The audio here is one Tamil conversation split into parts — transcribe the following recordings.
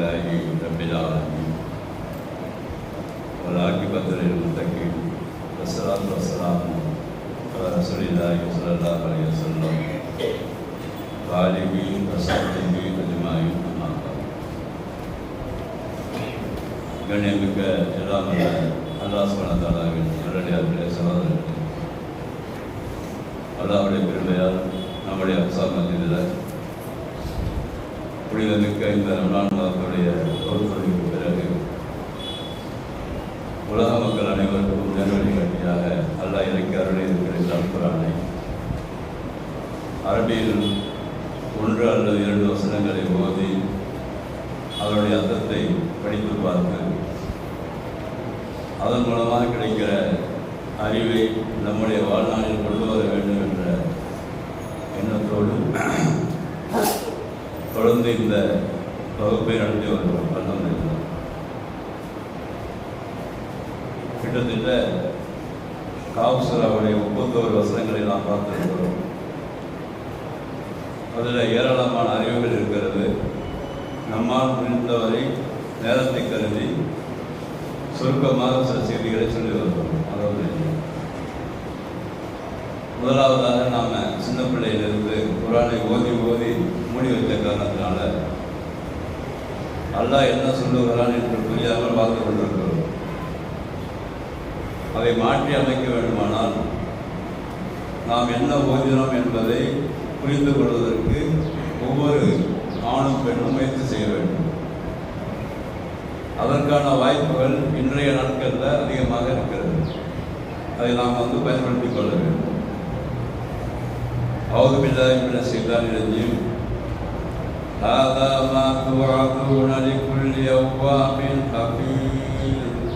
لله رب العالمين والعاقبة للمتقين والصلاة والسلام على رسول الله صلى الله عليه وسلم وآله وصحبه أجمعين. أما بعد. கண்ணியமிக்க எல்லாம் அல்லாஹ் சுப்ஹானஹு வ தஆலாவின் நல்லடியார்களே, சகோதரர்களே, அல்லாஹ்வுடைய கிருபையால் நம்முடைய அக்ஸா மஸ்ஜிதில் புனிதமிக்க இந்த ரமலான் மாதத்துடைய தொழுகைக்கு பிறகு உலக மக்கள் அனைவருக்கும் நேர்வழி காட்டியாக அல்லாஹ் இறக்கி அருளை இருக்கிற இந்த அல்குர்ஆனை அரபியில் 1 அல்லது 2 வசனங்களை ஓதி அதனுடைய அர்த்தத்தை படித்து பார்த்து அதன் மூலமாக கிடைக்கிற அறிவை நம்முடைய வாழ்நாளில் கொண்டு வர வேண்டும் என்ற எண்ணத்தோடு தொடர்ந்து இந்த வகுப்பை நடத்தி வருகிறோம். அல்ஹம்துலில்லாஹ். கிட்டத்தட்ட காவுசராவுடைய 31 வசனங்களை நாம் பார்த்திருக்கிறோம். அதில் ஏராளமான அறிவுகள் இருக்கிறது. நம்மால் முடிந்தவரை நேரத்தை கருதி சுருக்கமாக சில செய்திகளை சொல்லி வருகிறோம். அதாவது முதலாவதாக நாம் சின்ன பிள்ளையிலிருந்து குர்ஆனை ஓதி ஓதி மூடி வைத்த காரணத்தினால அல்லாஹ் என்ன சொல்லுகிறான் என்று புரியாமல் பார்த்து கொண்டிருக்கிறோம். அதை மாற்றி அமைக்க வேண்டுமானால் நாம் என்ன ஓதினோம் என்பதை புரிந்து கொள்வதற்கு ஒவ்வொரு ஆணும் பெண்ணும் முயற்சி செய்ய வேண்டும். அதற்கான வாய்ப்புகள் இன்றைய நாட்களில் அதிகமாக இருக்கிறது. அதை நாம் பயன்படுத்திக் கொள்ள வேண்டும். அஊது பில்லாஹி மினஷ் ஷைத்தானிர் ரஜீம். ஹாதா மா துஅதுன லிகுல்லி அவ்வாபின் ஹஃபீஸ்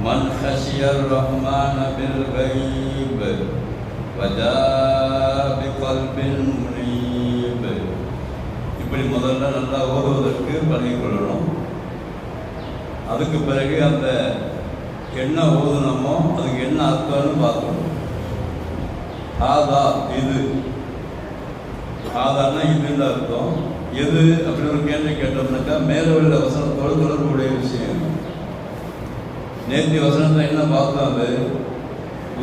மன் ஹஷியர் ரஹ்மான பில் கய்ப் வஜாஅ பிகல்பின் முனீப். இப்படி முதல்ல நல்லா ஓதுவதற்கு பழகிக்கொள்ளணும். அதுக்கு பிறகு அந்த என்ன ஓதுனமோ அதுக்கு என்ன அர்த்தம்னு பார்க்கணும். ஆதா இது, ஆதான்னா இதுன்னு அர்த்தம். எது அப்படின்னு ஒரு கேள்வி கேட்டோம்னாக்கா மேலே உள்ள வசனத்தோடு தொடர்புடைய விஷயம். நேற்று வசனத்தை என்ன பார்த்தோம்? அது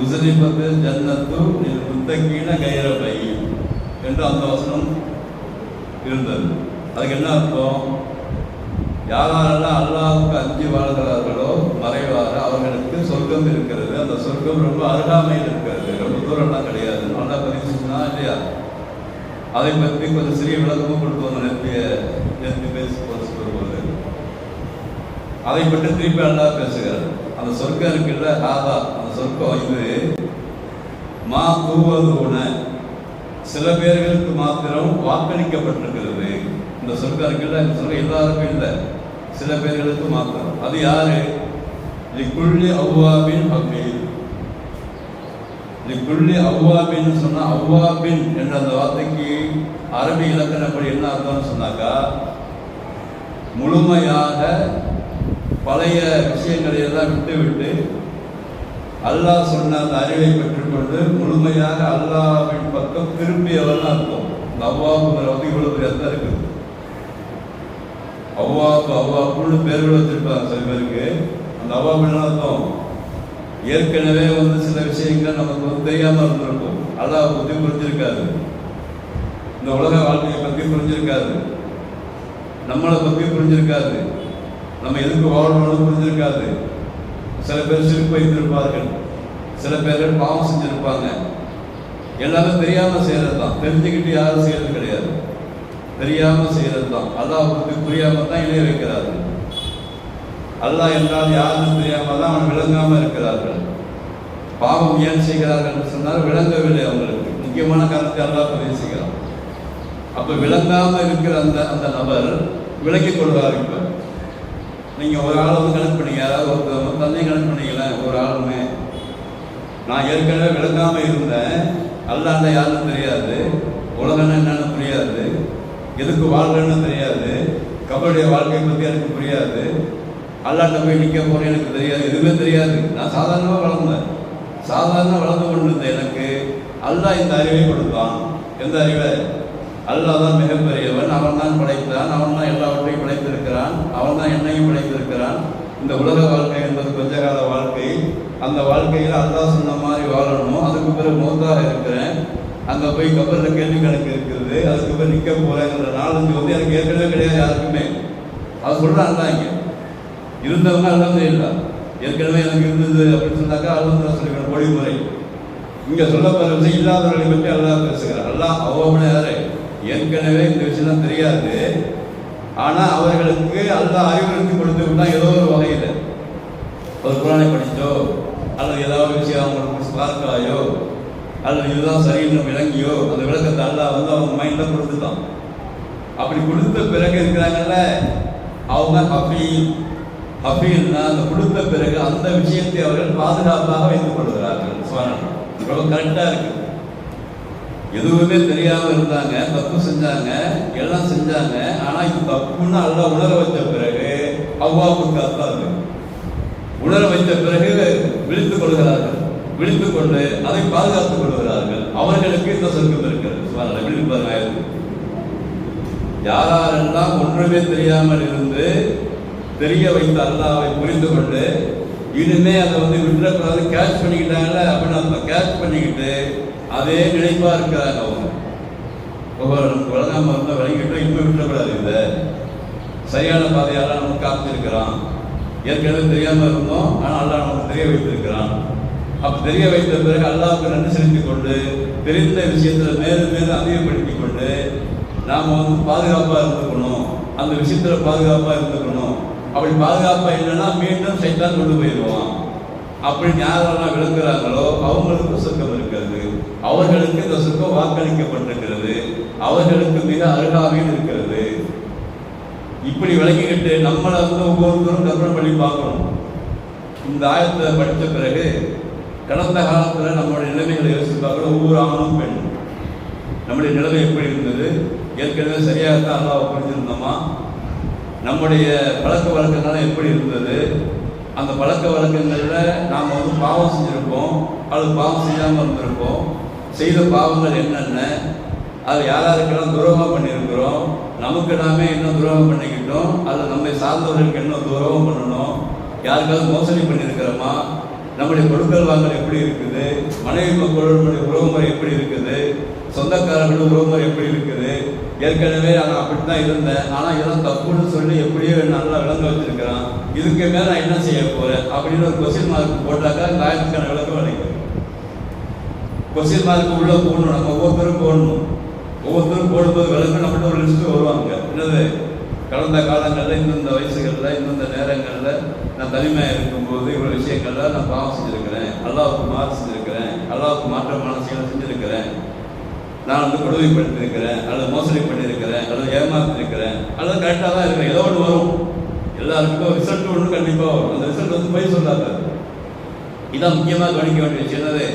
உஸ்ரிபத்து ஜன்னத்து முத்தகீன கைர பையின் என்று அந்த வசனம் இருந்தது. அதுக்கு என்ன அர்த்தம்? யாரெல்லாம் அல்லாஹ்வுக்கு அஞ்சி வாழ்கிறார்களோ மறைவாக அவர்களுக்கு சொர்க்கம் இருக்கிறது. அந்த சொர்க்கம் ரொம்ப அருகாமையில் இருக்கிறது, ரொம்ப தூரம்லாம் கிடையாது. நல்லா பதிச்சுன்னா இல்லையா? அதை பற்றி கொஞ்சம் சிறிய விளக்கமும் கொடுத்து நேற்று பேசும்போது அதை பற்றி திருப்பி அல்லாஹ் பேசுகிறார். அந்த சொர்க்கம் இருக்குல்ல, ஆதா அந்த சொர்க்கம் இது மா கூவது உண சில பேர்களுக்கு மாத்திரம் வாக்களிக்கப்பட்டிருக்கிறது. இந்த சொர்க்கம் இருக்குல்ல, இந்த சொர்க்கம் எல்லாருக்கும் இல்லை, சில பேர்களுக்கு மாத்திரம். அது யாரு? லிகுல்லி அவ்வாபின் ஹஃபீஸ். லிகுல்லி அவ்வாபின்னு சொன்னா, அவ்வாபின் என்ற அந்த வார்த்தைக்கு அரபி இலக்கணப்படி என்ன அர்த்தம்னு சொன்னாக்கா, முழுமையாக பழைய விஷயங்களை எல்லாம் விட்டுவிட்டு அல்லாஹ் சொன்ன அந்த அறிவை பெற்றுக்கொண்டு முழுமையாக அல்லாஹ்வின் பக்கம் திரும்பியவர்னு அர்த்தம். இந்த அவ்வாபுங்கிற வந்து இவ்வளவு பெரிய அர்த்தம் இருக்குது. அவ்வாப்புன்னு பேர்கள் வச்சிருப்பாங்க சில பேருக்கு. அந்த அவ்வாப்புன்னு அர்த்தம் ஏற்கனவே சில விஷயங்கள் நமக்கு தெரியாமல் இருந்திருக்கும். அல்லாஹ் பற்றி புரிஞ்சிருக்காது, இந்த உலக வாழ்க்கையை பற்றி புரிஞ்சிருக்காது, நம்மளை பற்றி புரிஞ்சிருக்காது, நம்ம எதுக்கு வாழணும்னு புரிஞ்சிருக்காது. சில பேர் சிரிப்பு வைத்திருப்பார்கள், சில பேர்கள் பாவம் செஞ்சிருப்பாங்க. எல்லாமே தெரியாமல் செய்கிறது தான். தெரிஞ்சுக்கிட்டு யாரும் செய்கிறது கிடையாது, தெரியாமல் செய்கிறது தான். அல்லாஹ் பற்றி புரியாமல் தான் இணைய வைக்கிறார்கள். அல்லாஹ் என்றால் யாருன்னு தெரியாமல் தான் அவன் விளங்காமல் இருக்கிறார்கள். பாவம் ஏன் செய்கிறார்கள் என்று சொன்னால் விளங்கவில்லை. அவங்களுக்கு முக்கியமான காரணத்தை அல்லாஹ் பதிவு செய்கிறான். அப்போ விளங்காமல் இருக்கிற அந்த நபர் விளங்கிக் கொள்வார். இப்போ நீங்கள் ஒரு ஆளை கணக்கு பண்ணீங்க, யாராவது ஒரு தந்தையும் கணக்கு பண்ணீங்களேன். ஒரு ஆளுமே நான் ஏற்கனவே விளங்காமல் இருந்தேன், அல்லாஹ் யாருன்னு தெரியாது, உலகம்னா என்னன்னு புரியாது, எதுக்கு வாழ்றேன்னு தெரியாது, கபருடைய வாழ்க்கையை பற்றி எனக்கு புரியாது, அல்லாட்ட போய் நிற்க போகிறேன் எனக்கு தெரியாது, எதுவுமே தெரியாது. நான் சாதாரணமாக வளர்ந்தேன், சாதாரண வளர்ந்து கொண்டிருந்தேன். எனக்கு அல்லாஹ் இந்த அறிவை கொடுத்தான். எந்த அறிவை? அல்லாஹ் தான் மிகப்பெரியவன், அவன் தான் படைத்தான், அவன் தான் எல்லாவற்றையும் படைத்திருக்கிறான், அவன் தான் என்னையும் படைத்திருக்கிறான். இந்த உலக வாழ்க்கை என்பது கொஞ்ச கால வாழ்க்கை. அந்த வாழ்க்கையில் அல்லாஹ் சொன்ன மாதிரி வாழணும். அதுக்கு பிறகு மௌத்தாக இருக்கிறேன், அங்கே போய் கபரில் கேள்வி கணக்கு இருக்குது, அதுக்கு போய் நிற்க போகிறேங்கிற நாலஞ்சு வந்து எனக்கு ஏற்கனவே கிடையாது யாருக்குமே. அது சொல்கிறான் தான் இங்கே இருந்தவங்க அல்லது இல்லை, ஏற்கனவே எனக்கு இருந்தது அப்படின்னு சொன்னாக்கா அல்லது சொல்லிக்கிறேன் மொழி முறை. இங்கே சொல்லப்படுற விஷயம் இல்லாதவர்களை பற்றி அல்லாஹ் பேசுகிறார். அல்லாஹ் அவ்வளோ யாரு ஏற்கனவே இந்த விஷயம் தெரியாது, ஆனால் அவர்களுக்கு அல்லாஹ் அறிவுறுத்தி கொடுத்து விட்டால் ஏதோ ஒரு வகையில் ஒரு குரானை படித்தோ அல்லது ஏதாவது விஷயம் அவங்களுக்கு ஸ்பார்க்காயோ அல்லது இதுதான் சரின்னு விளங்கியோ அந்த விளக்கத்தை அல்லாஹ் வந்து அவங்க மைண்டில் கொடுத்துட்டான். அப்படி கொடுத்த பிறகு இருக்கிறாங்கல்ல அவங்க ஹஃபீல்னா அந்த கொடுத்த பிறகு அந்த விஷயத்தை அவர்கள் பாதுகாப்பாக வைத்துக் கொள்கிறார்கள். இவ்வளவு கரெக்டாக இருக்குது. எதுவுமே தெரியாமல் இருந்தாங்க, தப்பு செஞ்சாங்க, எல்லாம் செஞ்சாங்க. ஆனால் இது தப்புன்னு அல்லாஹ் உணர வச்ச பிறகு அவ்வாவுக்கு அல்லாது உணர வைத்த பிறகு விழித்துக் கொள்கிறார்கள். விழித்துக் கொண்டு அதை பாதுகாத்துக் கொள்கிறார்கள். அவர்களுக்கு இந்த சொர்க்கம் இருக்கிறது. விழிப்பார்கள். யாரெல்லாம் ஒன்றுமே தெரியாமல் இருந்து தெரிய வைத்த அல்லாஹ்வை புரிந்து கொண்டு இனிமே அதை வந்து விட்டுறக்கூடாது கேட்ச் பண்ணிக்கிட்டாங்கல்ல அப்படின்னு அந்த கேட்ச் பண்ணிக்கிட்டு அதே நினைப்பா இருக்கிறாங்க. அவங்க நமக்கு வழங்காம இருந்தால் வழங்கிட்டோம், இனிமே விட்டுறக்கூடாது, இந்த சரியான பாதையால் நமக்கு காத்திருக்கிறான். ஏற்கனவே தெரியாமல் இருந்தோம், ஆனால் அல்லாஹ் நமக்கு தெரிய வைத்திருக்கிறான். அப்போ தெரிய வைத்த பிறகு அல்லாஹ்வுக்கு நன்றி செலுத்திக் கொண்டு தெரிந்த விஷயத்தில் மேலும் மேலும் அதிகப்படுத்திக் கொண்டு நாம் வந்து பாதுகாப்பாக இருந்துக்கணும், அந்த விஷயத்தில் பாதுகாப்பாக இருந்துக்கணும். அப்படி பாதுகாப்பாக இல்லைன்னா மீண்டும் சைத்தான் கொண்டு போயிடுவான். அப்படி யாரெல்லாம் விளங்குறாங்களோ அவங்களுக்கு சொர்க்கம் இருக்கிறது, அவர்களுக்கு இந்த சொர்க்கம் வாக்களிக்கப்பட்டிருக்கிறது, அவர்களுக்கு மிக அருகாமையில் இருக்கிறது. இப்படி விளங்கிக்கிட்டு நம்மளை வந்து ஒவ்வொருத்தரும் கற்பனை பண்ணி பார்க்கணும். இந்த ஆயத்தை படித்த பிறகு கடந்த காலத்தில் நம்மளுடைய நிலைமைகளை யோசித்து பார்க்கணும். ஒவ்வொரு ஆணும் பெண்ணும் நம்முடைய நிலைமை எப்படி இருந்தது, ஏற்கனவே சரியாகத்தான் அல்லாஹ்வை புரிஞ்சிருந்தோமா, நம்முடைய பழக்க வழக்கங்கள்லாம் எப்படி இருந்தது, அந்த பழக்க வழக்கங்களில் நாம் வந்து பாவம் செஞ்சுருப்போம் அல்லது பாவம் செய்யாமல் இருந்திருப்போம், செய்த பாவங்கள் என்னென்ன, அது யாராருக்கெல்லாம் துரோகம் பண்ணியிருக்கிறோம், நமக்கு நாமே என்ன துரோகம் பண்ணிக்கிட்டோம், அல்லது நம்மை சார்ந்தவர்களுக்கு என்ன துரோகம் பண்ணணும், யாருக்காவது மோசடி பண்ணியிருக்கிறோமா, நம்முடைய கொடுக்கல் வாங்கல் எப்படி இருக்குது, மனைவி மக்களுடைய உறவுமுறை எப்படி இருக்குது, சொந்தக்காரர்கள் உறவுமுறை எப்படி இருக்குது, ஏற்கனவே நான் அப்படி தான் இருந்தேன், ஆனால் இதெல்லாம் தப்புன்னு சொல்லி எப்படியோ நல்லா விளங்க வச்சிருக்கிறான், இதுக்கு மேலே நான் என்ன செய்ய போகிறேன் அப்படின்னு ஒரு கொஸ்டின் மார்க் போட்டாக்கா இந்த ஆயிரத்துக்கான விளக்கம் கிடைக்கும். கொஸ்டின் மார்க் உள்ளே போடணும், நம்ம ஒவ்வொருத்தரும் போடணும். ஒவ்வொருத்தரும் போடும்போது விளக்கம் நம்மகிட்ட ஒரு லிஸ்ட்டு வருவாங்க. என்னது கடந்த காலங்களில் இந்தந்த வயசுகளில் இந்தந்த நேரங்களில் நான் தனிமையாக இருக்கும்போது இவ்வளோ விஷயங்களில் நான் பாவம் செஞ்சுருக்கிறேன், அல்லாஹ்வுக்கு மாறு செஞ்சுருக்கிறேன், அல்லாஹ்வுக்கு மாற்றமான செயலை செஞ்சுருக்கிறேன், நான் வந்து கொடுமைப்படுத்திருக்கிறேன், அல்லது மோசடி பண்ணியிருக்கிறேன், அல்லது ஏமாத்திருக்கிறேன், அல்லது கரெக்டாக தான் இருக்கிறேன். ஏதோ ஒன்று வரும், எல்லாருக்கும் ரிசல்ட் ஒன்று கண்டிப்பாக வரும். அந்த ரிசல்ட் வந்து போய் சொல்லாது. இதான் முக்கியமாக கவனிக்க வேண்டிய விஷயம். என்னது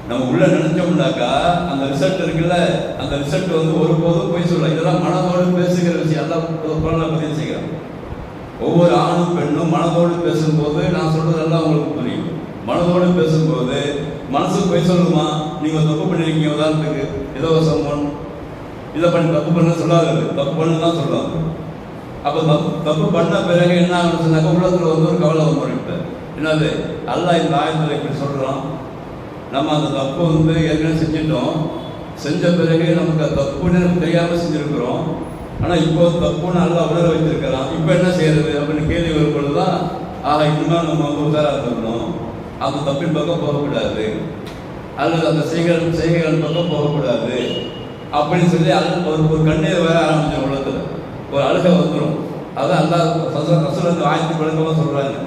நம்ம உள்ள நினைச்சோம்னாக்கா அந்த ரிசல்ட் இருக்குல்ல, அந்த ரிசல்ட் வந்து ஒருபோதும் போய் சொல்லலாம். இதெல்லாம் மனதோடு பேசுகிற விஷயம். எல்லாம் பதிவு செய்கிறேன். ஒவ்வொரு ஆணும் பெண்ணும் மனதோடு பேசும்போது நான் சொல்றதெல்லாம் உங்களுக்கு புரியும். மனதோடு பேசும்போது மனசுக்கு போய் சொல்லுமா, நீங்கள் தப்பு பண்ணிருக்கீங்க, உதாரணத்துக்கு ஏதோ ஒரு சம்பவம் இதை பண்ணி தப்பு பண்ண சொல்லாது, தப்பு பண்ணு தான் சொல்லுவாங்க. அப்போ தப்பு பண்ண பிறகு என்ன ஆகுன்னு சொன்னாக்கா உள்ளத்தில் வந்து ஒரு கவலை வந்துருக்கு. என்னது அல்லாஹ் இந்த ஆயத்தில் இப்படி சொல்கிறோம், நம்ம அந்த தப்பு வந்து ஏற்கனவே செஞ்சிட்டோம், செஞ்ச பிறகு நமக்கு தப்புன்னு நமக்கு தெரியாமல் செஞ்சுருக்கிறோம், ஆனால் இப்போ தப்புன்னு அல்லாஹ் உணர வைத்திருக்கிறான், இப்போ என்ன செய்யறது அப்படின்னு கேள்வி வரும்பொழுது தான் இனிமேல் நம்ம வந்து உதாரணம் இருந்துக்கணும், அந்த தப்பின் பக்கம் போகக்கூடாது, அல்லது அந்த செய்கைகள் பக்கம் போகக்கூடாது அப்படின்னு சொல்லி ஒரு கண்ணீர் வர ஆரம்பிச்ச உலகத்தில் ஒரு அழுகை வந்துடும். அதான் அல்லாஹ் ரசூல் ஆயத்துக்கு விளக்கமாக சொல்கிறாங்க.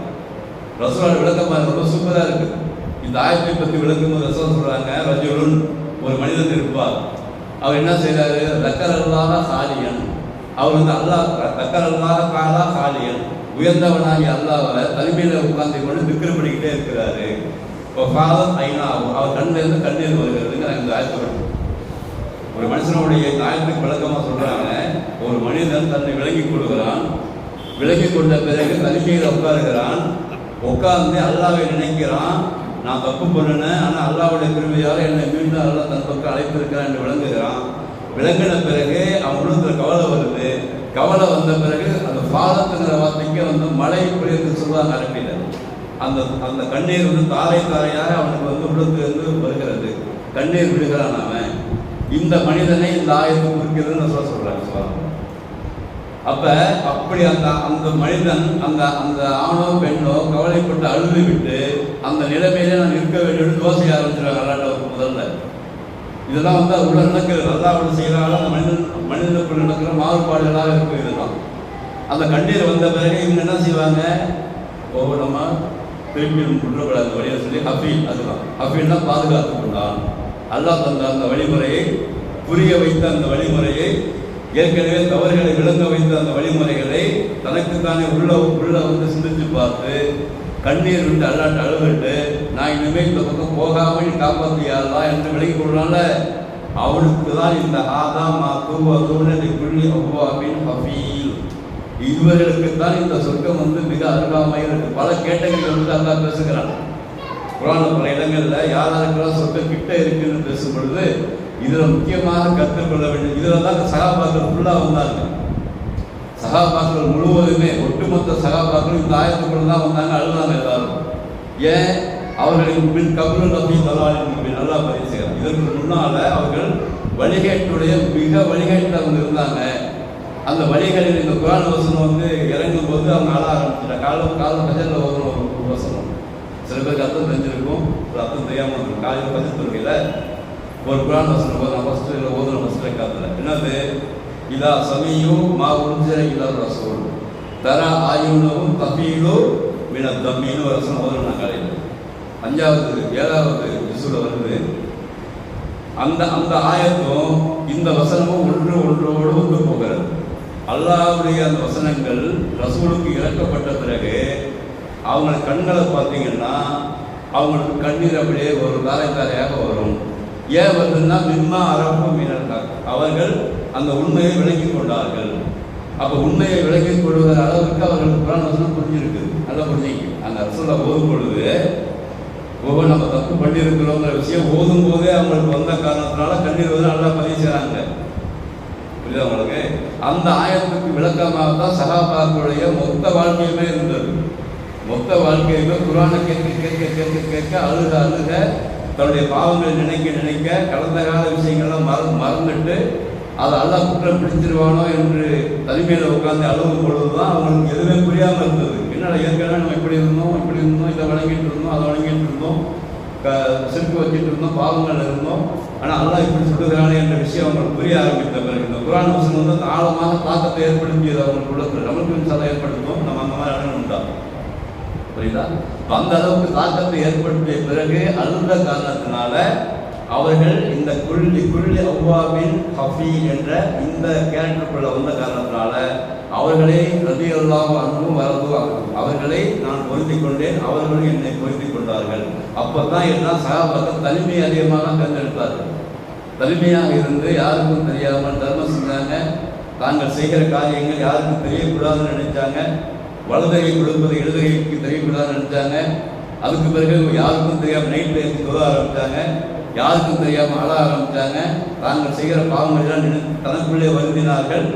ரசூலோட விளக்கமாக ரொம்ப சூப்பராக இருக்குது. இந்த ஆயத்தை பற்றி விளக்கும்போது ரசூல் சொல்கிறாங்க, ரஜுலுன் ஒரு மனிதன் இருப்பார், அவர் என்ன செய்கிறாரு, ரக்கரல்லாஹ காலியன், அவர் வந்து அல்லாஹ் ரக்கரல்லாஹ காலா காலியன், உயர்ந்தவனாகி அல்லாஹ்வை தனிமையில் உட்கார்ந்து கொண்டு திக்ரு பண்ணிக்கிட்டே இருக்கிறாரு. இப்போ ஃபாதர் ஐநாவும் அவர் கண்ணிலிருந்து கண்ணீர் வருகிறதுங்க இந்த ஆயத்தை. ஒரு மனுஷனுடைய இந்த ஆயத்துக்கு விளக்கமாக சொல்கிறாங்க, ஒரு மனிதன் தன்னை விலகி கொள்கிறான், விலகி கொண்ட பிறகு தனிமையில் உட்காருகிறான், உட்கார்ந்து அல்லாஹ்வை நினைக்கிறான், நான் தப்பு பண்ணினேன், ஆனால் அல்லாஹ்வுடைய கிருபையால் என்னை மீண்டும் அல்லாஹ் தன் பக்கம் அழைத்திருக்கிறான் என்று விளங்குகிறான். விளங்கின பிறகு அவன் உள்ளத்துல கவலை வருது. கவலை வந்த பிறகு அந்த பாலத்துங்கிற வார்த்தைக்கு வந்து மழை புரியுது சொல்லுவாங்க அரபியில். அந்த அந்த கண்ணீர் வந்து தாரை தாரையாக அவனுக்கு வந்து உள்ளத்திலிருந்து வருகிறது. கண்ணீர் விடுகிறான் அவன். இந்த மனிதனை இந்த ஆயத்தை குறிக்கிறதுன்னு சொல்றாங்க. அப்ப அப்படி அந்த அந்த மனிதன் அந்த அந்த ஆணோ பெண்ணோ கவலைப்பட்டு அழுது விட்டு அந்த நிலைமையிலே நான் இருக்க வேண்டும் யோசிக்க ஆரம்பிச்சிருவாங்க அல்லாஹ் முதல்ல. இதெல்லாம் வந்து அது உள்ள நடக்கிறது. அல்லாஹ் அப்படி செய்யறாங்க. அந்த மனிதனுக்குள்ள நடக்கிற மாறுபாடுகளாக இருக்கும். இதுதான் அந்த கண்ணீர் வந்த பிறகு இவங்க என்ன செய்வாங்க, நம்ம திருப்பி உள்ளக்கூடாது வழியை சொல்லி ஹஃபீல், அதுதான் ஹஃபீல்னா பாதுகாத்து கொண்டான். அல்லாஹ் தந்த அந்த வழிமுறையை புரிய வைத்த அந்த வழிமுறையை, ஏற்கனவே தவறுகளை விளங்க வைத்த அந்த வழிமுறைகளை தனக்குத்தானே உள்ள வந்து சிந்திச்சு பார்த்து கண்ணீர் விட்டு அல்லாட்ட அழுவிட்டு நான் இனிமேல் இந்த பக்கம் போகாமல் காப்பாற்றியாரா என்று விலகி கொள்ளால அவனுக்கு தான் இந்த ஆதாம் புள்ளி அப்படின்னு ஹஃபீல். இவர்களுக்குத்தான் இந்த சொர்க்கம் வந்து மிக அருகாமையில் இருக்கு. பல கேட்டகரிகள் வந்து அல்லாஹ் பேசுகிறான் குர்ஆன்ல பல இடங்கள்ல. யாராருக்கெல்லாம் சொர்க்கம் கிட்ட இருக்குன்னு பேசும் பொழுது இதுல முக்கியமாக கற்றுக்கொள்ள வேண்டும். இதுல தான் சகாபாக்கள் ஃபுல்லா வந்தாங்க. சகாபாக்கள் முழுவதுமே ஒட்டுமொத்த சகாபாக்கள் இந்த ஆயத்துக்குள்ள தான் வந்தாங்க, அழுதாங்க எல்லாரும். ஏன்? அவர்களின் பின் கபுல் நபி தலாலின் நல்லா பதிவு செய்யலாம். இதற்கு முன்னால அவர்கள் வழிகேட்டுடைய மிக வழிகேட்டில் அவங்க இருந்தாங்க. அந்த வழிகளில் இந்த குர்ஆன் வசனம் வந்து இறங்கும் போது அவங்க அழ ஆரம்பிச்சிட்டாங்க. காலம் பஜரில் ஓதுன ஒரு வசனம். சில பேருக்கு அர்த்தம் தெரிஞ்சிருக்கும், ஒரு அர்த்தம் தெரியாமல் இருக்கும். காலையில் பஜர் தொழுகையில் ஒரு குர்ஆன் வசனம் ஓதுன ஃபஸ்ட்டு ஓதுன ஃபஸ்ட்டு காலத்தில் என்னது, இதா சமீயு மா உன்சில இலா ரசூல் தரா ஆயுனவும் தஃபீலு மின தம்மின்னு ஒரு வசனம் ஓதுன காலையில் 5வது 7வது ஜுஸுல வருது. அந்த அந்த ஆயத்தும் இந்த வசனமும் ஒன்றோடு ஒன்று போகிறது. அல்லாஹ்வுடைய அந்த வசனங்கள் ரசூலுக்கு இறக்கப்பட்ட பிறகு அவங்க கண்களை பார்த்தீங்கன்னா அவங்களுக்கு கண்ணீர் அப்படியே ஒரு தாரை தாரையாக வரும். ஏன் வருதுன்னா மின்மா அரபு மீனர்கள் அவர்கள் அந்த உண்மையை விளங்கி கொண்டார்கள். அப்போ உண்மையை விளங்கி கொள்வதன் அளவுக்கு அவர்களுக்கு குர்ஆன் வசனம் புரிஞ்சிருக்கு, நல்லா புரிஞ்சிக்கு. அந்த ரசூலை ஓதும் பொழுது நம்ம தப்பு பண்ணியிருக்கிறோங்கிற விஷயம் ஓதும் போதே அவங்களுக்கு வந்த காரணத்தினால கண்ணீர் வந்து நல்லா பதிவு செய்கிறாங்க. புரியுதா உங்களுக்கு? அந்த ஆயத்துக்கு விளக்கமாக தான் சஹாபாக்களுடைய மொத்த வாழ்க்கையுமே இருந்தது. மொத்த வாழ்க்கையுமே குர்ஆனை கேட்க கேட்க கேட்க கேட்க அழுக அழுக தன்னுடைய பாவங்களை நினைக்க நினைக்க கடந்த கால விஷயங்கள்லாம் மறந்துட்டு அதை அல்லாஹ் குற்றம் பிடிச்சிருவானோ என்று தனிமையில் உட்காந்து அழுகும் பொழுது தான் அவங்களுக்கு எதுவுமே புரியாமல் இருந்தது. என்னடா ஏற்கனவே நம்ம இப்படி இருந்தோம் இதை வழங்கிட்டு இருந்தோம் அதை வழங்கிட்டு இருந்தோம், சிறுக்கு வச்சுட்டு இருந்தோம், பாவங்கள் இருந்தோம், ஆனால் அல்லாஹ் இப்படி சொல்லுகிறானே என்ற விஷயம் அவங்களுக்கு புரிய ஆரம்பித்த பிறகு இந்த குர்ஆன் வசனம் வந்து ஆழமாக தாக்கத்தை ஏற்படுத்தியது அவங்களுக்கு உள்ளத்தில். நமக்கு சதை ஏற்படுத்தும், நம்ம அந்த மாதிரி அழகணும்டா. புரியுதா? அந்த அளவுக்கு தாக்கத்தை ஏற்படுத்திய பிறகு அழுந்த காரணத்தினால அவர்கள் இந்த குள்ளி அவ்வாபின் ஹஃபீல் என்ற இந்த கேரக்டருக்குள்ள வந்த காரணத்தினால அவர்களை ரலியல்லாஹு அன்ஹும் வரதுவாகும் அவர்களை நான் பொருந்திக் கொண்டேன், அவர்களும் என்னை பொருந்திக் கொண்டார்கள். அப்பதான் எல்லாம் சஹாபாக்கள் தனிமை அதிகமாக தேர்ந்தெடுத்தார்கள். தனிமையாக இருந்து யாருக்கும் தெரியாமல் தர்மம் செஞ்சாங்க. தாங்கள் செய்கிற காரியங்கள் யாருக்கும் தெரியக்கூடாதுன்னு நினைச்சாங்க. வலதுகை கொடுப்பது இடதுகைக்கு தெரியக்கூடாதுன்னு நினைச்சாங்க. அதுக்கு பிறகு யாருக்கும் தெரியாமல் நைட்டில் இருந்து தொழ ஆரம்பித்தாங்க. யாருக்கும் தெரியாமல் அழ ஆரம்பித்தாங்க. தாங்கள் செய்கிற பாவங்களெல்லாம் தனக்குள்ளே வருந்தினார்கள்.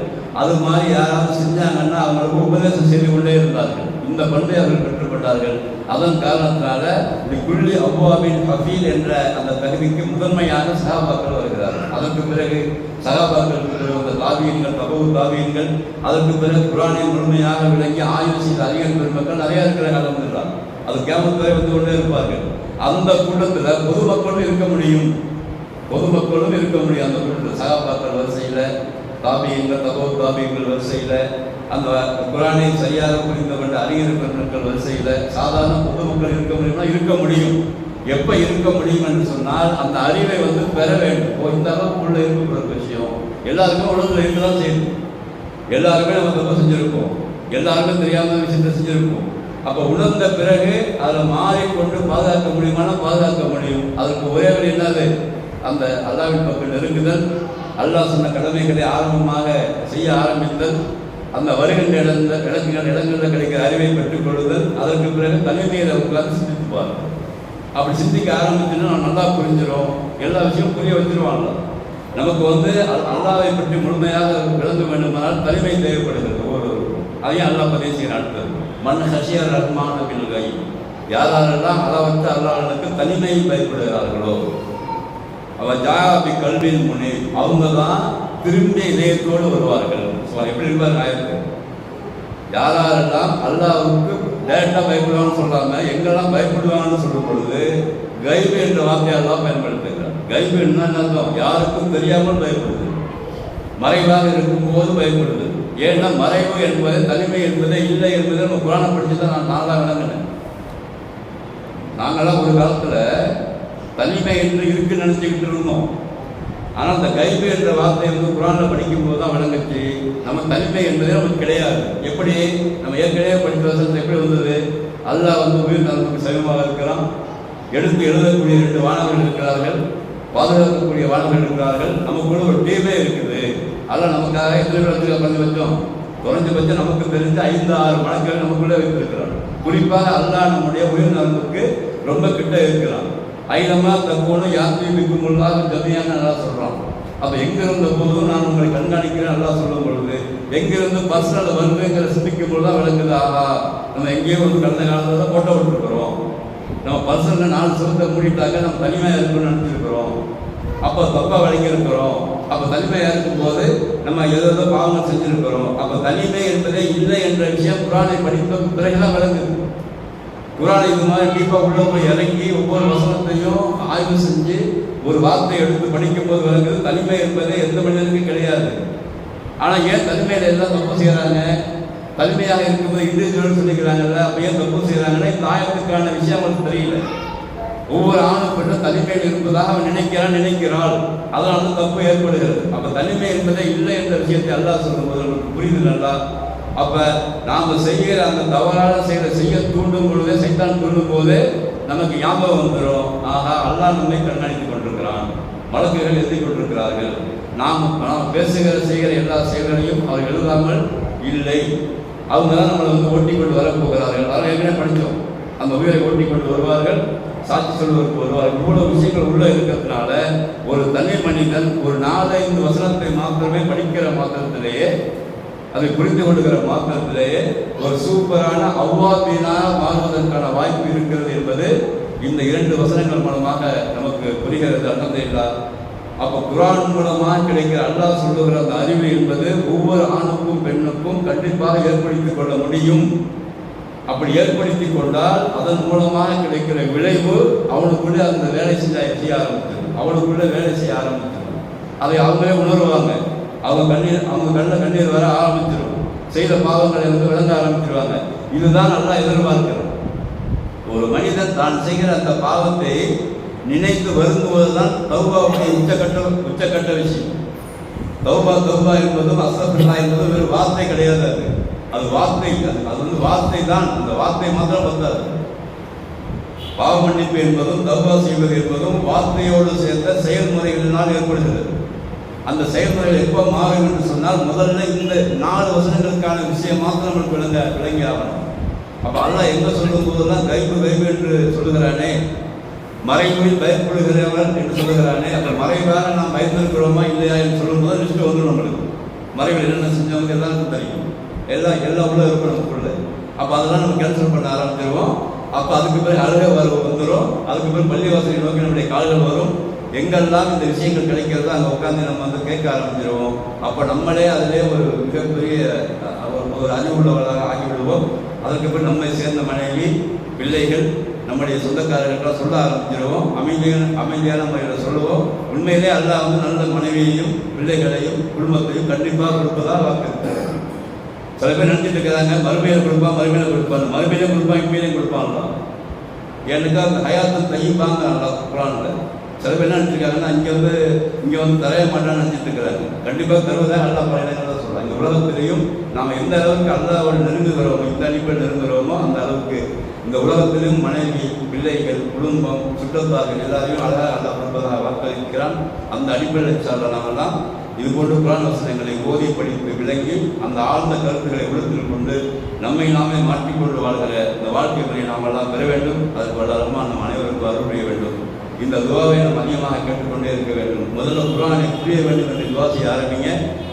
அது மாதிரி யாராவது செஞ்சாங்கன்னா அவங்களுக்கு உபதேசம் செய்து கொண்டே இருந்தார்கள். இந்த பண்பை அவர்கள் பெற்றுக்கொண்டார்கள். அதன் காரணத்தினால இப்படி குள்ளி அவ்வாபின் ஹஃபீல் என்ற அந்த தகுதிக்கு முதன்மையாக சஹாபாக்கள் வருகிறார்கள். அதற்கு பிறகு சஹாபாக்கள் வந்த தாபியன்கள், தபவு தாபியன்கள், அதற்கு பிறகு குர்ஆனை முழுமையாக விளங்கி ஆய்வு செய்த அறிஞர் பெருமக்கள் நிறைய இருக்கிற காலம் இருந்தார். அது கியாமத் வரை வந்து கொண்டே இருப்பார்கள். அந்த கூட்டத்தில் பொதுமக்களும் இருக்க முடியும். அந்த கூட்டத்தில் சஹாபாக்கள் வரிசையில், தாபியன்கள், தபவு தாபியன்கள் வரிசையில், அந்த குர்ஆனை சரியாக புரிந்து கொண்ட அறிஞர் பெருமக்கள் வரிசையில் சாதாரண பொதுமக்கள் இருக்க முடியும்னா இருக்க முடியும். எப்போ இருக்க முடியும் என்று சொன்னால் அந்த அறிவை வந்து பெற வேண்டும். இந்த அளவுக்குள்ள இருக்கக்கூடிய விஷயம் எல்லாருமே உலகத்தில் இருக்கதான் செய்யும். எல்லாருமே நம்ம தப்பு செஞ்சுருக்கோம், எல்லாருமே தெரியாமல் விஷயத்தை செஞ்சுருக்கோம். அப்போ உணர்ந்த பிறகு அதில் மாறிக்கொண்டு பாதுகாக்க முடியுமானா பாதுகாக்க முடியும். அதற்கு ஒரே வழி என்னது? அந்த அல்லாஹ்வின் பக்கம் நெருங்குதல், அல்லாஹ் சொன்ன கடமைகளை ஆரம்பமாக செய்ய ஆரம்பித்தல், அந்த வருகின்ற இடங்களில் கிடைக்கிற அறிவை பெற்றுக் கொள்ளுதல், அதற்கு பிறகு தனிமையில் உட்கார்ந்து சிந்தித்துப்பார். அப்படி சிந்திக்க ஆரம்பிச்சுன்னா நான் நல்லா புரிஞ்சிடும், எல்லா விஷயமும் புரிய வச்சிருவான்ல. நமக்கு அல்லாஹ்வை பற்றி முழுமையாக விளங்க வேண்டுமானால் தனிமை தேவைப்படுகிறது ஒவ்வொருவருக்கும். அதையும் அல்லாஹ் பதிவு செய்ய அடுத்தது மண் ஹஷியர் ரஹ்மான பில்கை, யாரெல்லாம் அளவற்ற அல்லாஹ்வுக்கு தனிமையை பயப்படுகிறார்களோ அவர் ஜாபி கல்வியின் முனே, அவங்க தான் திரும்பிய இதயத்தோடு வருவார்கள். எப்படி இருப்பார் ஆயிரத்து யாரெல்லாம் அல்லாஹ்வுக்கு டேரக்டாக பயப்படுவாங்கன்னு சொல்லாம எங்கெல்லாம் பயப்படுவாங்கன்னு சொல்லும் பொழுது கைபு என்ற வார்த்தையெல்லாம் பயன்படுத்துகிறார். கைபு என்ன அர்த்தம்? யாருக்கும் தெரியாமல் பயப்படுது, மறைவாக இருக்கும்போது பயப்படுது. ஏன்னா மறைவு என்பது தனிமை என்பதே இல்லை என்பதை நம்ம குரானை படிச்சு தான் நான் நாளாக விளங்கினேன். நாங்களாம் ஒரு காலத்தில் தனிமை என்று இருக்குன்னு நினச்சிக்கிட்டு இருந்தோம். ஆனால் அந்த கைபு என்ற வார்த்தை குரானில் படிக்கும்போது தான் விளங்குச்சு நம்ம தனிமை என்பதே நமக்கு கிடையாது. எப்படி நம்ம ஏற்கனவே படித்த வசனத்தில் எப்படி வந்தது? அல்லாஹ் உயிர் நமக்கு சமீபமாக இருக்கிறான், எடுத்து எழுதக்கூடிய 2 வானவர்கள் இருக்கிறார்கள், பாதுகாக்கக்கூடிய வானவர்கள் இருக்கிறார்கள், நமக்குள்ள ஒரு டீமே இருக்குது. அதெல்லாம் நமக்காக எத்தனை பேர் குறைஞ்சபட்சம் குறைஞ்சபட்சம் நமக்கு தெரிஞ்ச 5-6 மணக்கள் நமக்குள்ளே வைத்திருக்கிறான். குறிப்பாக அல்லாஹ் நம்முடைய உயிர் நலனுக்கு ரொம்ப கிட்ட இருக்கிறான். ஐலமா தக்கோனும் யாத்திரிக்கும் உள்ளாக ஜமியான நல்லா சொல்கிறான். அப்போ எங்கிருந்த போதும் நான் உங்களை கண்காணிக்கிறேன் நல்லா சொல்லும் பொழுது எங்கிருந்து பர்சனல் வருதுங்கிற சிந்திக்கும் பொழுது தான் விளங்குது. ஆஹா, நம்ம எங்கேயோ கடந்த காலத்தில் தான் போட்டோ விட்டுருக்குறோம். நம்ம பர்சனில் 4 சுரத்தை மூடிட்டாக்க நம்ம தனிமையாக இருக்குன்னு நினச்சிருக்கிறோம். அப்போ தப்பாக விளங்கியிருக்கிறோம். அப்போ தனிமையாக இருக்கும்போது நம்ம ஏதோ பாவங்கள் செஞ்சுருக்கிறோம். அப்போ தனிமை என்பதே இல்லை என்ற விஷயம் குரானை படித்த பிறகுதான் விளங்குது. குரானை இது மாதிரி டீப்பாக உள்ள போய் இறங்கி ஒவ்வொரு வசனத்தையும் ஆய்வு செஞ்சு ஒரு வார்த்தையை எடுத்து படிக்கும்போது விளங்குது தனிமை என்பதே எந்த மனிதனுக்கும் கிடையாது. ஆனால் ஏன் தனிமையில் எல்லாம் தப்பு செய்கிறாங்க? தனிமையாக இருக்கும்போது இண்டிவிஜுவல் சொல்லிக்கிறாங்கல்ல, அப்போ ஏன் தப்பு செய்கிறாங்கன்னா இந்த ஆயத்துக்கான விஷயம் அவங்களுக்கு தெரியல. ஒவ்வொரு ஆணும் பெண்ணும் தனிமையில் இருப்பதாக அவன் நினைக்கிறாள், அதனால தான் தப்பு ஏற்படுகிறது. அப்போ தனிமை என்பதே இல்லை என்ற விஷயத்தை அல்லாஹ் சொல்லும்போது நமக்கு புரியுது நல்லா. அப்போ நாம் செய்கிற அந்த தவறான செய்ய தூண்டும் பொழுதே சைத்தான் தூண்டும் போது நமக்கு ஞாபகம் வந்துடும். ஆஹா, அல்லாஹ் நம்மை கண்காணித்துக் கொண்டிருக்கிறான், வழக்குகள் எழுதி கொண்டிருக்கிறார்கள். நாம் பேசுகிற செய்கிற எல்லா செயல்களையும் அவர் எழுதாமல் இல்லை, அவங்க தான் நம்மளை ஓட்டி கொண்டு வரப்போகிறார்கள். அதெல்லாம் ஏற்கனவே படித்தோம். அந்த உயிரை ஓட்டி கொண்டு வருவார்கள், சாட்சி சொல்வதற்கு வருவார்கள். இவ்வளவு விஷயங்கள் உள்ள இருக்கிறதுனால ஒரு தனி மனிதன் ஒரு 4-5 வசனத்தை மாத்திரமே படிக்கிற மாத்திரத்திலேயே, அதை புரிந்து கொள்கிற மாத்திரத்திலேயே ஒரு சூப்பரான அவ்வாபீனாக மாறுவதற்கான வாய்ப்பு இருக்கிறது என்பது இந்த 2 வசனங்கள் மூலமாக நமக்கு புரிகிறது. அல்ஹம்துலில்லாஹ். அப்போ குர்ஆன் மூலமாக கிடைக்கிற அல்லாஹ் சொல்லுகிற அந்த அறிவு என்பது ஒவ்வொரு ஆணுக்கும் பெண்ணுக்கும் கண்டிப்பாக ஏற்படுத்திக் கொள்ள முடியும். அப்படி ஏற்படுத்தி கொண்டால் அதன் மூலமாக கிடைக்கிற விளைவு அவனுக்குள்ளே அந்த வேலை செய்ய ஆரம்பிச்சிடும், அவனுக்குள்ளே வேலை செய்ய ஆரம்பிச்சிடும். அதை அவங்களே உணர்வாங்க. அவங்க கண்ணில் கண்ணீர் வர ஆரம்பிச்சிடும், செய்த பாவங்களை விளங்க ஆரம்பிச்சிருவாங்க. இதுதான் நல்லா எதிர்பார்க்கிறோம். ஒரு மனிதன் தான் செய்கிற அந்த பாவத்தை நினைத்து வருந்துவதுதான் தௌபாவுடைய உச்சக்கட்ட விஷயம். தௌபா என்பதும் அஸ்தக்ஃபிருல்லாஹ் என்பதும் வேறு வார்த்தை கிடையாது. அது வார்த்தை, அது வார்த்தை தான். அந்த வார்த்தை மாத்திரம் பத்தாது. பாவ மன்னிப்பு என்பதும் தௌபா செய்வது என்பதும் வார்த்தையோடு சேர்ந்த செயல்முறைகளினால் ஏற்படுகிறது. அந்த செயல்முறைகள் எப்போ மாறும் என்று சொன்னால் முதல்ல இந்த 4 வசனங்களுக்கான விஷயம் மாத்திரம் நமக்கு விளங்கி ஆகணும். அப்போ அல்லாஹ் எங்கே சொல்லும் போதெல்லாம் கைபு என்று சொல்லுகிறானே, மறைவில் பயப்படுகிறவன் என்று சொல்லுகிறானே, அப்போ மறைவாக நாம் பயந்திருக்கிறோமா இல்லையா என்று சொல்லும் போது லிஸ்ட்டு வந்துடும் நம்மளுக்கு. மறைவில் என்னென்ன செஞ்சவங்க எல்லாருக்கும் தெரியும், எல்லாம் உள்ள இருக்கும் நமக்குள்ள. அப்போ அதெல்லாம் நம்ம கேன்சல் பண்ண ஆரம்பிச்சிருவோம். அப்போ அதுக்கு பிறகு அழுகை வந்துடும். அதுக்கு பிறகு பள்ளிவாசலை நோக்கி நம்முடைய கால்கள் வரும். எங்கெல்லாம் இந்த விஷயங்கள் கிடைக்கிறதோ அங்கே உட்காந்து நம்ம கேட்க ஆரம்பிச்சிருவோம். அப்போ நம்மளே அதிலே ஒரு மிகப்பெரிய ஒரு அறிவுள்ளவர்களாக ஆகிவிடுவோம். அதற்கு பிறகு நம்மை சேர்ந்த மனைவி, பிள்ளைகள், நம்முடைய சொந்தக்காரர்களெல்லாம் சொல்ல ஆரம்பிச்சிருவோம். அமைதியான முறையில் சொல்லுவோம். உண்மையிலே அல்லாஹ் நல்ல மனைவியையும் பிள்ளைகளையும் குடும்பத்தையும் கண்டிப்பாக கொடுப்பதாக வாக்கு. சில பேர் நினைச்சிட்டு இருக்கிறாங்க மறுமையில கொடுப்பான், மறுமையில கொடுப்பான், இம்மையிலையும் கொடுப்பான்லாம். எனக்கு அந்த ஹயாத்தன் தையும்பாங்க நல்லா குரானில். சில பேர் என்ன நினச்சிருக்காங்கன்னா இங்கே வந்து தரைய மாட்டான்னு நினச்சிட்டு இருக்கிறாங்க. கண்டிப்பாக தருவதாக அல்லா பல இடங்கள்லாம் சொல்கிறாங்க. இந்த உலகத்திலையும் நாம் எந்த அளவுக்கு அல்லாவோட நெருங்குகிறோமோ, இந்த அடிப்படை நெருங்குகிறோமோ அந்த அளவுக்கு இந்த உலகத்திலும் மனைவி, பிள்ளைகள், குடும்பம், சுற்றத்தார்கள் எல்லாரையும் அழகாக அல்லா கொடுப்பதாக வாக்களிக்கிறான். அந்த அடிப்படையில் சொல்கிற நாமெல்லாம் இது போன்ற குர்ஆன் வசனங்களை ஓதி படித்து விளங்கி அந்த ஆழ்ந்த கருத்துக்களை உள்ளத்தில் கொண்டு நம்மை நாமே மாற்றிக்கொண்டு வாழ்கிற இந்த வாழ்க்கை முறையை நாம் எல்லாம் பெற வேண்டும். அதற்கு வல்ல ரஹ்மான் நம் அனைவருக்கும் அருள் புரிய வேண்டும். இந்த துவாவை நம்ம அதிகமாக கேட்டுக்கொண்டே இருக்க வேண்டும். முதல்ல குர்ஆனை புரிய வேண்டும் என்று துவா செய்ய ஆரம்பிங்க.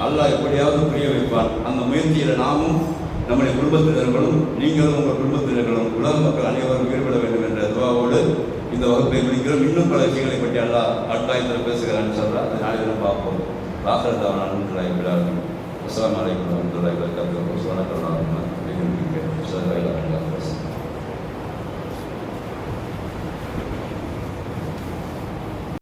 அல்லாஹ் எப்படியாவது புரிய வைப்பான். அந்த முயற்சியில் நாமும் நம்முடைய குடும்பத்தினர்களும் நீங்களும் உங்கள் குடும்பத்தினர்களும் உலக மக்கள் அனைவரும் ஈடுபட வேண்டும் என்ற துவாவோடு இந்த வகுப்பை முடிக்கிறோம். இன்னும் பல விஷயங்களை பற்றி அல்லாஹ் அட்டாயத்தில் பேசுகிறான்னு சொல்கிறார். அதை நாளைக்கு பார்ப்போம். ஆகிரத்தான அஸ்ஸலாமு அலைக்கும் வரஹ்மத்துல்லாஹி வபரகாத்துஹு.